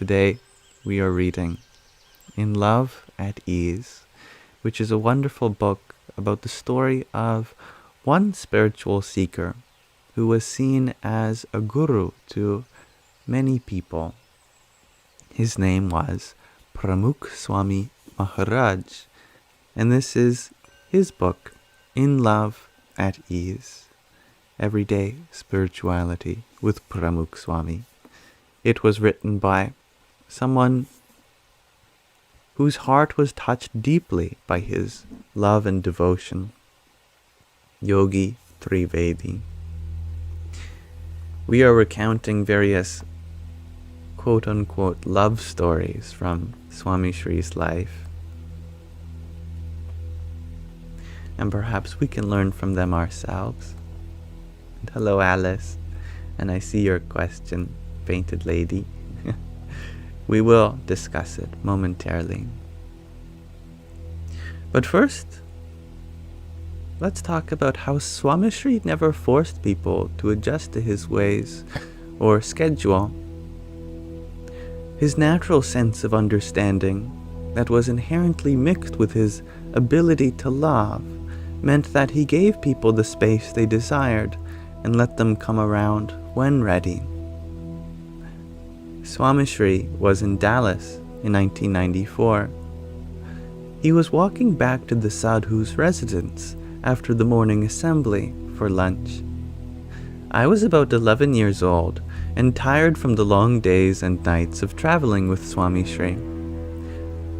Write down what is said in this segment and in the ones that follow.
Today we are reading In Love at Ease, which is a wonderful book about the story of one spiritual seeker who was seen as a guru to many people. His name was Pramukh Swami Maharaj, and this is his book, In Love at Ease, Everyday Spirituality with Pramukh Swami. It was written by someone whose heart was touched deeply by his love and devotion, Yogi Trivedi. We are recounting various quote-unquote love stories from Swami Sri's life, and perhaps we can learn from them ourselves. And hello, Alice, and I see your question, Painted Lady. We will discuss it momentarily. But first, let's talk about how Swami Sri never forced people to adjust to his ways or schedule. His natural sense of understanding that was inherently mixed with his ability to love meant that he gave people the space they desired and let them come around when ready. Swami Sri was in Dallas in 1994. He was walking back to the sadhu's residence after the morning assembly for lunch. I was about 11 years old and tired from the long days and nights of traveling with Swami Sri.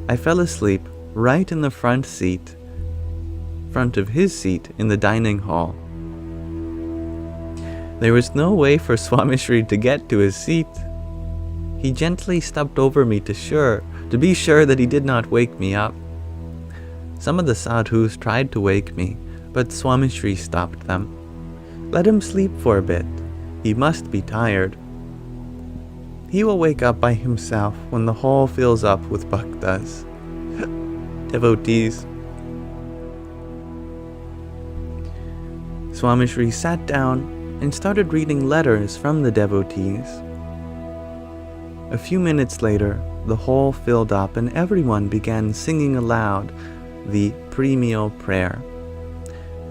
I fell asleep right in the front of his seat in the dining hall. There was no way for Swami Sri to get to his seat. He gently stepped over me to be sure that he did not wake me up. Some of the sadhus tried to wake me, but Swami Sri stopped them. Let him sleep for a bit. He must be tired. He will wake up by himself when the hall fills up with bhaktas, devotees. Swami Sri sat down and started reading letters from the devotees. A few minutes later, the hall filled up and everyone began singing aloud the pre-meal prayer.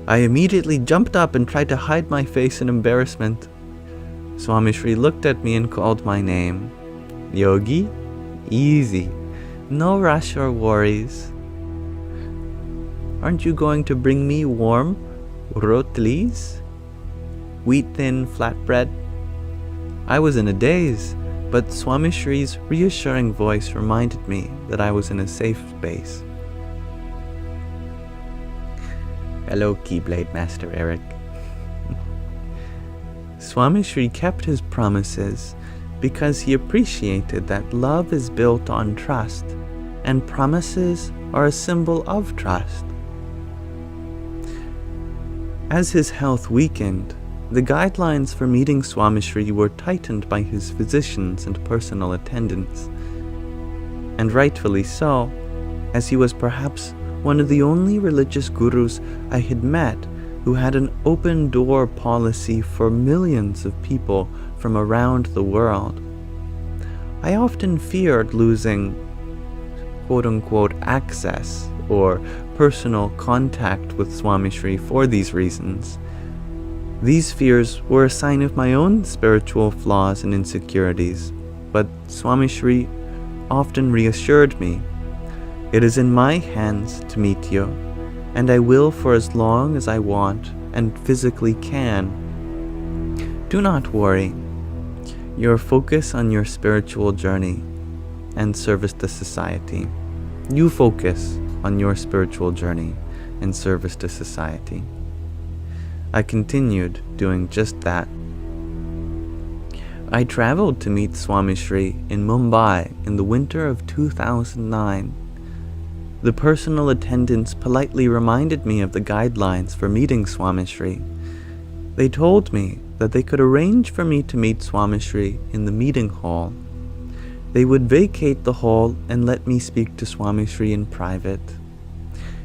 I immediately jumped up and tried to hide my face in embarrassment. Swami Sri looked at me and called my name. Yogi, easy, no rush or worries. Aren't you going to bring me warm rotlis? Wheat-thin flatbread? I was in a daze, but Swami Sri's reassuring voice reminded me that I was in a safe space. Hello, Keyblade Master Eric. Swami Sri kept his promises because he appreciated that love is built on trust, and promises are a symbol of trust. As his health weakened, the guidelines for meeting Swami Sri were tightened by his physicians and personal attendants, and rightfully so, as he was perhaps one of the only religious gurus I had met who had an open-door policy for millions of people from around the world. I often feared losing quote-unquote access or personal contact with Swami Sri for these reasons. These fears were a sign of my own spiritual flaws and insecurities, but Swami Sri often reassured me, "It is in my hands to meet you, and I will for as long as I want and physically can. Do not worry. Your focus on your spiritual journey and service to society. You focus on your spiritual journey and service to society." I continued doing just that. I traveled to meet Swami Sri in Mumbai in the winter of 2009. The personal attendants politely reminded me of the guidelines for meeting Swami Sri. They told me that they could arrange for me to meet Swami Sri in the meeting hall. They would vacate the hall and let me speak to Swami Sri in private.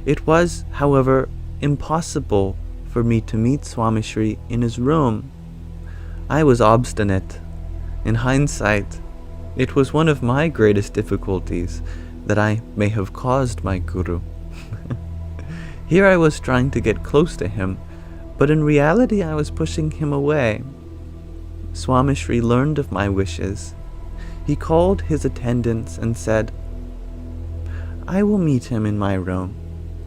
It was, however, impossible for me to meet Swami Sri in his room. I was obstinate. In hindsight, It was one of my greatest difficulties that I may have caused my Guru. Here I was trying to get close to him, but in reality I was pushing him away. Swami Sri learned of my wishes. He called his attendants and said, "I will meet him in my room.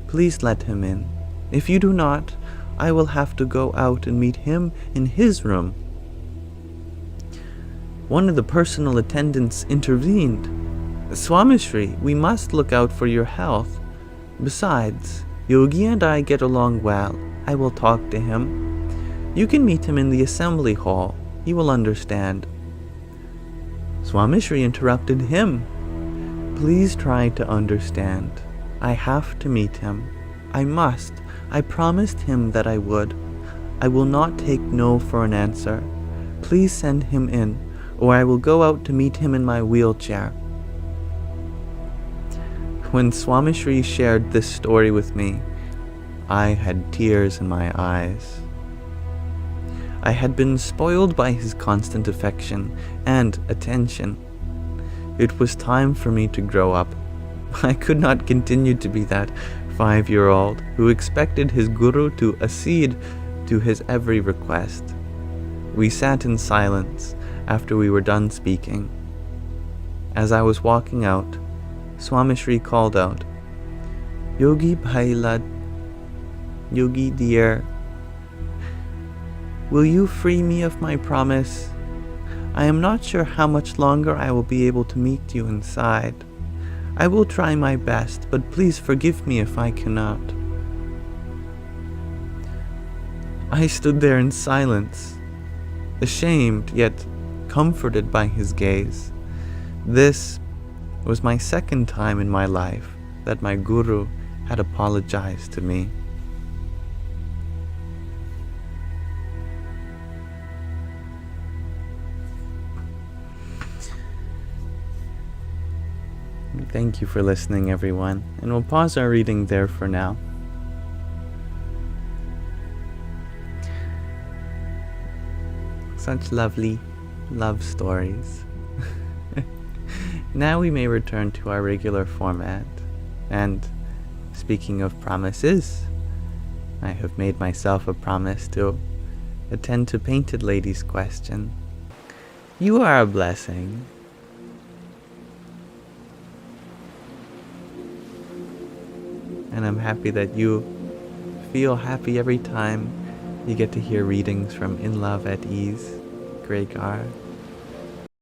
Please let him in. If you do not, I will have to go out and meet him in his room." One of the personal attendants intervened. "Swami Sri, we must look out for your health. Besides, Yogi and I get along well. I will talk to him. You can meet him in the assembly hall. He will understand." Swami Sri interrupted him. "Please try to understand. I have to meet him. I must. I promised him that I would. I will not take no for an answer. Please send him in, or I will go out to meet him in my wheelchair." When Swami Sri shared this story with me, I had tears in my eyes. I had been spoiled by his constant affection and attention. It was time for me to grow up. I could not continue to be that 5-year-old who expected his Guru to accede to his every request. We sat in silence after we were done speaking. As I was walking out, Swami Sri called out, "Yogi Bhai Lad, Yogi dear, will you free me of my promise? I am not sure how much longer I will be able to meet you inside. I will try my best, but please forgive me if I cannot." I stood there in silence, ashamed yet comforted by his gaze. This was my second time in my life that my Guru had apologized to me. Thank you for listening, everyone, and we'll pause our reading there for now. Such lovely love stories. Now we may return to our regular format, and speaking of promises, I have made myself a promise to attend to Painted Lady's question. You are a blessing. And I'm happy that you feel happy every time you get to hear readings from In Love at Ease, Gregar.